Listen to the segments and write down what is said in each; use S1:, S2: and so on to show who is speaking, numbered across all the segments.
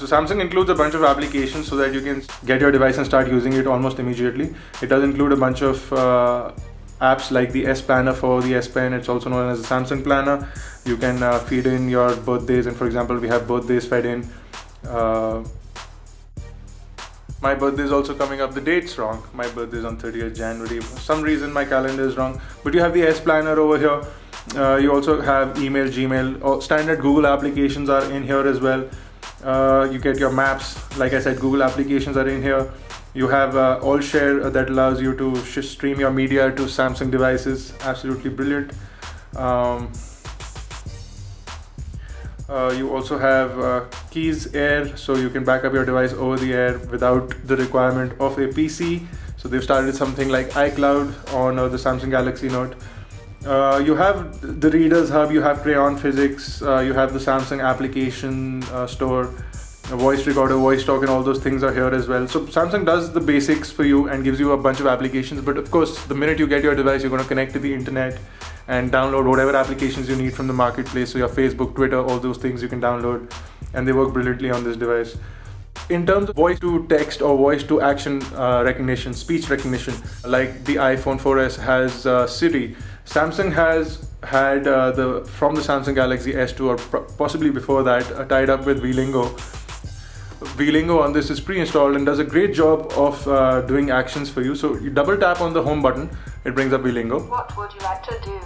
S1: So Samsung includes a bunch of applications so that you can get your device and start using it almost immediately. It does include a bunch of apps like the S Planner for the S Pen. It's also known as the Samsung Planner. You can feed in your birthdays, and for example, we have birthdays fed in. My birthday is also coming up. The date's wrong. My birthday is on 30th January. For some reason, my calendar is wrong. But you have the S Planner over here. You also have email, Gmail, or standard Google applications are in here as well. You get your maps. Like I said, Google applications are in here. You have AllShare that allows you to stream your media to Samsung devices. Absolutely brilliant. You also have Keys Air, so you can back up your device over the air without the requirement of a PC. So they've started something like iCloud on the Samsung Galaxy Note. You have the Readers Hub, you have Crayon Physics, you have the Samsung application store, a voice recorder, voice talk, and all those things are here as well. So Samsung does the basics for you and gives you a bunch of applications, but of course the minute you get your device, you're going to connect to the internet and download whatever applications you need from the marketplace. So your Facebook, Twitter, all those things you can download, and they work brilliantly on this device. In terms of voice to text or voice to action recognition, speech recognition, like the iPhone 4S has Siri, Samsung has had from the Samsung Galaxy S2 or possibly before that tied up with VLingo. VLingo on this is pre-installed and does a great job of doing actions for you. So you double tap on the home button, it brings up VLingo.
S2: What would you like to do?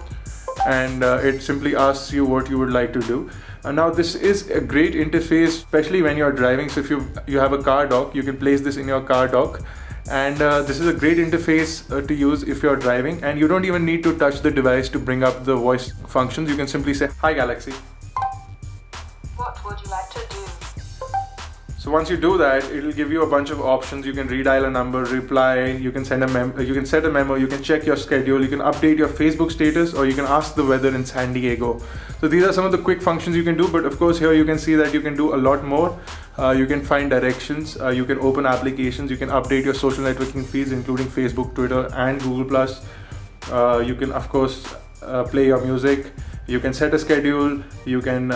S1: And it simply asks you what you would like to do. Now this is a great interface, especially when you're driving. So if you have a car dock, you can place this in your car dock. And this is a great interface to use if you're driving, and you don't even need to touch the device to bring up the voice functions. You can simply say, "Hi Galaxy."
S2: What would you like to do?
S1: So once you do that, it'll give you a bunch of options. You can redial a number, reply, you can send you can set a memo, you can check your schedule, you can update your Facebook status, or you can ask the weather in San Diego. So these are some of the quick functions you can do, but of course here you can see that you can do a lot more. You can find directions, you can open applications, you can update your social networking feeds including Facebook, Twitter, and Google+. You can of course play your music. You can set a schedule, you can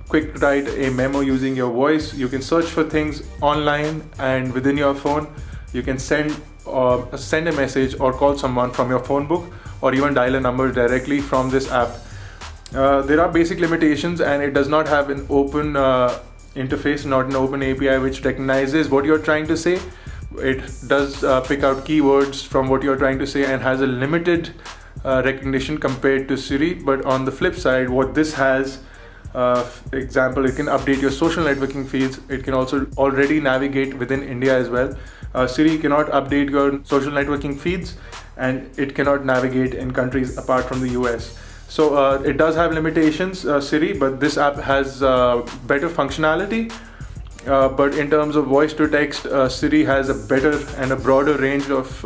S1: quick write a memo using your voice, you can search for things online and within your phone, you can send a message or call someone from your phone book, or even dial a number directly from this app. There are basic limitations, and it does not have an open interface, not an open API which recognizes what you're trying to say. It does pick out keywords from what you're trying to say and has a limited recognition compared to Siri. But on the flip side, what this has, example, it can update your social networking feeds. It can also already navigate within India as well. Siri cannot update your social networking feeds, and it cannot navigate in countries apart from the US. So it does have limitations, Siri, but this app has better functionality. But in terms of voice to text, Siri has a better and a broader range of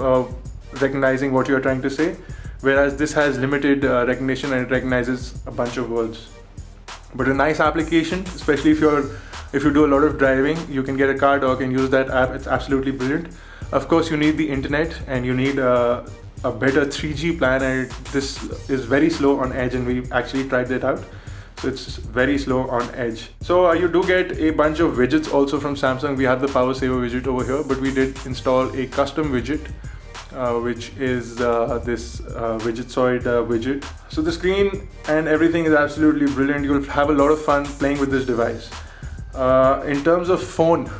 S1: recognizing what you're trying to say, whereas this has limited recognition and it recognizes a bunch of words. But a nice application, especially if you do a lot of driving, you can get a car dock and use that app. It's absolutely brilliant. Of course, you need the internet and you need a better 3G plan, and this is very slow on Edge, and we actually tried that out. So it's very slow on Edge. So you do get a bunch of widgets also from Samsung. We have the Power Saver widget over here, but we did install a custom widget, which is this Widgetsoid widget. So the screen and everything is absolutely brilliant. You'll have a lot of fun playing with this device. In terms of phone,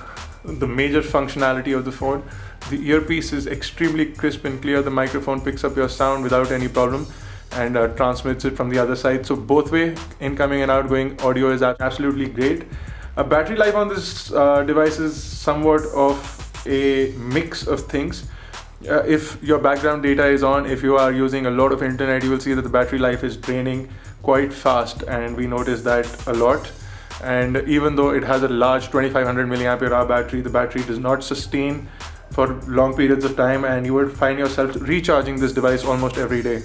S1: the major functionality of the phone, the earpiece is extremely crisp and clear. The microphone picks up your sound without any problem and transmits it from the other side. So both way, incoming and outgoing audio is absolutely great. Battery life on this device is somewhat of a mix of things. If your background data is on, if you are using a lot of internet, you will see that the battery life is draining quite fast, and we noticed that a lot. And even though it has a large 2500 milliampere hour battery, the battery does not sustain for long periods of time, and you would find yourself recharging this device almost every day.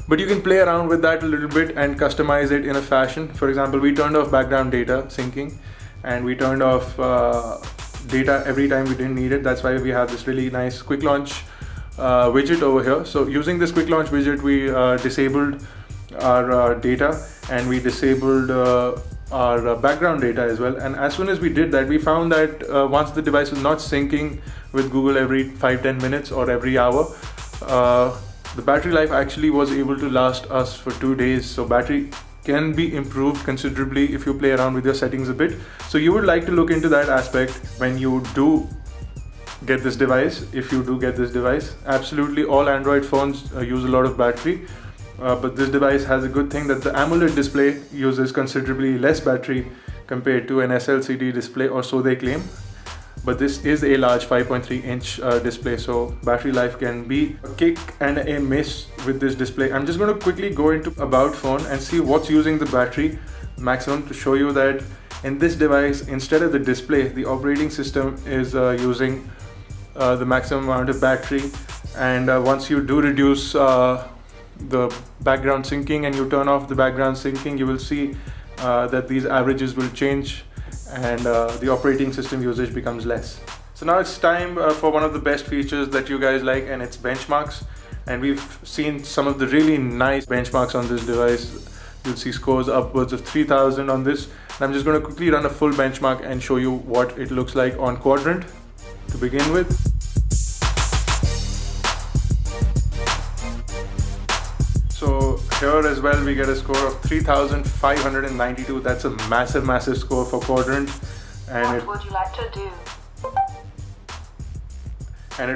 S1: But you can play around with that a little bit and customize it in a fashion. For example, we turned off background data syncing, and we turned off data every time we didn't need it. That's why we have this really nice quick launch widget over here. So using this quick launch widget, we disabled our data, and we disabled our background data as well. And as soon as we did that, we found that once the device was not syncing with Google every 5-10 minutes or every hour, the battery life actually was able to last us for 2 days. So battery can be improved considerably if you play around with your settings a bit. So you would like to look into that aspect when you do get this device. If you do get this device, absolutely all Android phones use a lot of battery, but this device has a good thing that the AMOLED display uses considerably less battery compared to an SLCD display, or so they claim. But this is a large 5.3-inch display, so battery life can be a kick and a miss with this display. I'm just going to quickly go into About Phone and see what's using the battery maximum to show you that in this device, instead of the display, the operating system is using the maximum amount of battery. And once you do reduce the background syncing and you turn off the background syncing, you will see that these averages will change and the operating system usage becomes less. So now it's time for one of the best features that you guys like, and it's benchmarks. And we've seen some of the really nice benchmarks on this device. You'll see scores upwards of 3000 on this. And I'm just going to quickly run a full benchmark and show you what it looks like on Quadrant to begin with. So here as well we get a score of 3592. That's a massive score for Quadrant, and
S2: What would you like to do?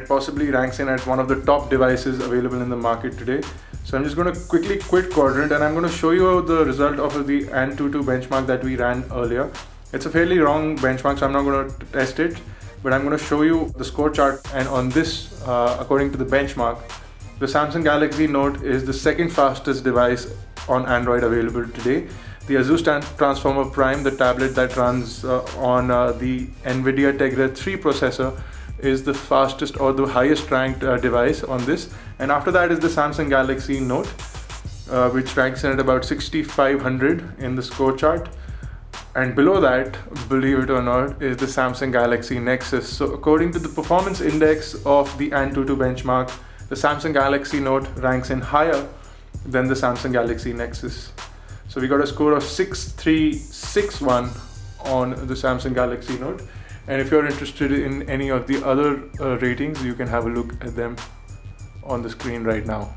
S1: it possibly ranks in at one of the top devices available in the market today. So I'm just going to quickly quit Quadrant and I'm going to show you the result of the AnTuTu benchmark that we ran earlier. It's a fairly long benchmark, so I'm not going to test it, but I'm going to show you the score chart. And on this, according to the benchmark, the Samsung Galaxy Note is the second fastest device on Android available today. The Asus Transformer Prime, the tablet that runs on the NVIDIA Tegra 3 processor, is the fastest or the highest ranked device on this. And after that is the Samsung Galaxy Note, which ranks in at about 6500 in the score chart. And below that, believe it or not, is the Samsung Galaxy Nexus. So according to the performance index of the AnTuTu benchmark, the Samsung Galaxy Note ranks in higher than the Samsung Galaxy Nexus. So we got a score of 6361 on the Samsung Galaxy Note. And if you're interested in any of the other ratings, you can have a look at them on the screen right now.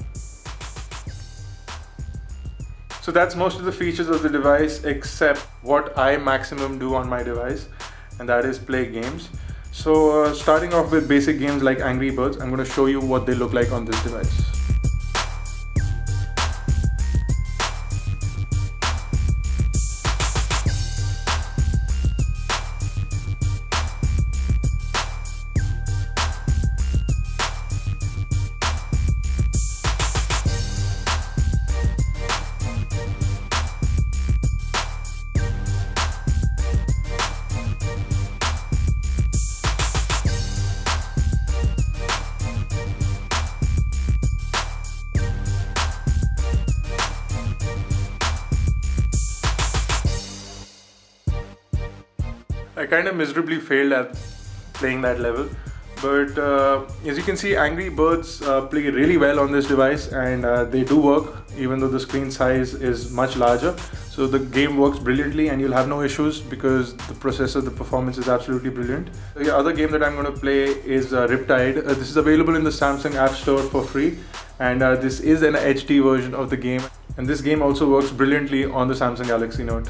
S1: So that's most of the features of the device, except what I maximum do on my device, and that is play games. So starting off with basic games like Angry Birds, I'm going to show you what they look like on this device. I kind of miserably failed at playing that level, but as you can see, Angry Birds play really well on this device, and they do work even though the screen size is much larger. So the game works brilliantly and you'll have no issues because the processor, the performance is absolutely brilliant. The other game that I'm going to play is Riptide. This is available in the Samsung App Store for free, and this is an HD version of the game, and this game also works brilliantly on the Samsung Galaxy Note.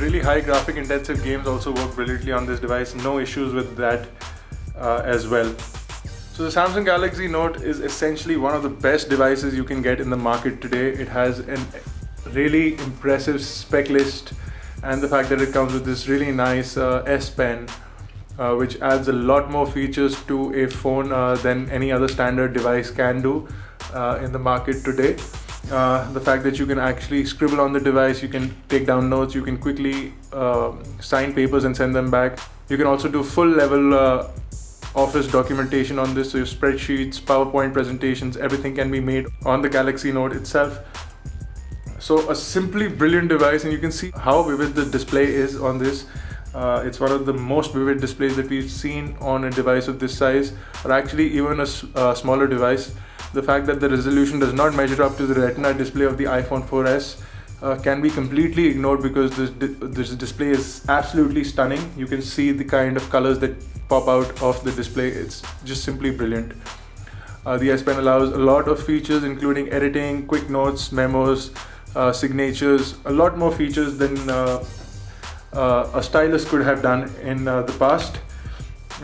S1: Really high graphic intensive games also work brilliantly on this device, no issues with that. as well. So the Samsung Galaxy Note is essentially one of the best devices you can get in the market today. It has a really impressive spec list, and the fact that it comes with this really nice S Pen, which adds a lot more features to a phone than any other standard device can do in the market today. The fact that you can actually scribble on the device, you can take down notes, you can quickly sign papers and send them back. You can also do full level office documentation on this, so your spreadsheets, PowerPoint presentations, everything can be made on the Galaxy Note itself. So a simply brilliant device, and you can see how vivid the display is on this. It's one of the most vivid displays that we've seen on a device of this size, or actually even a smaller device. The fact that the resolution does not measure up to the Retina display of the iPhone 4S can be completely ignored, because this display is absolutely stunning. You can see the kind of colors that pop out of the display. It's just simply brilliant. The S Pen allows a lot of features, including editing, quick notes, memos, signatures, a lot more features than a stylus could have done in the past.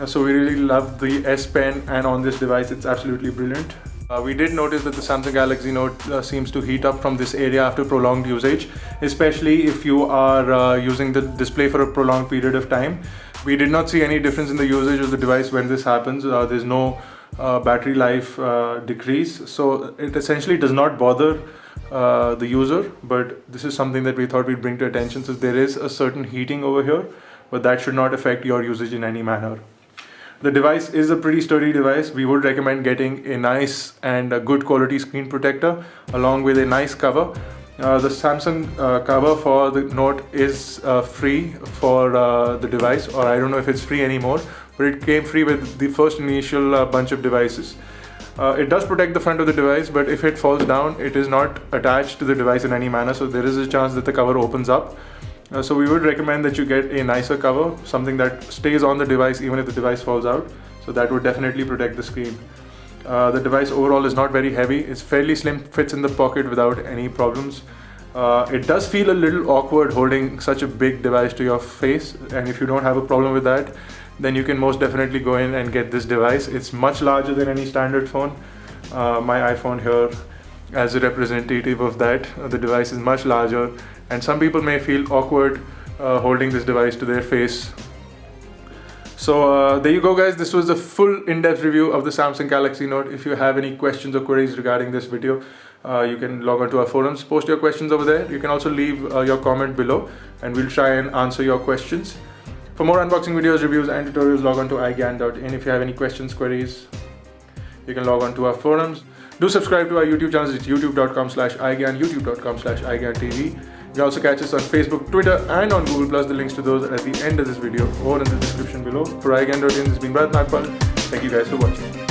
S1: So we really love the S Pen, and on this device it's absolutely brilliant. We did notice that the Samsung Galaxy Note seems to heat up from this area after prolonged usage, especially if you are using the display for a prolonged period of time. We did not see any difference in the usage of the device when this happens. There's no battery life decrease, so it essentially does not bother the user, but this is something that we thought we'd bring to attention. So there is a certain heating over here, but that should not affect your usage in any manner. The device is a pretty sturdy device. We would recommend getting a nice and a good quality screen protector along with a nice cover. The Samsung cover for the Note is free for the device, or I don't know if it's free anymore, but it came free with the first initial bunch of devices. It does protect the front of the device, but if it falls down, it is not attached to the device in any manner, so there is a chance that the cover opens up. So we would recommend that you get a nicer cover, something that stays on the device even if the device falls out. So that would definitely protect the screen. The device overall is not very heavy. It's fairly slim, fits in the pocket without any problems. It does feel a little awkward holding such a big device to your face, and if you don't have a problem with that, then you can most definitely go in and get this device. It's much larger than any standard phone. My iPhone here, as a representative of that, the device is much larger, and some people may feel awkward holding this device to their face. So there you go, guys. This was a full in-depth review of the Samsung Galaxy Note. If you have any questions or queries regarding this video, you can log on to our forums, post your questions over there. You can also leave your comment below, and we'll try and answer your questions. For more unboxing videos, reviews and tutorials, log on to igyan.in. If you have any questions, queries, you can log on to our forums. Do subscribe to our YouTube channels. It's youtube.com/igyan, youtube.com/igyantv. You can also catch us on Facebook, Twitter, and on Google+. The links to those are at the end of this video or in the description below. For igyan.in, this has been Bharat Nagpal. Thank you guys for watching.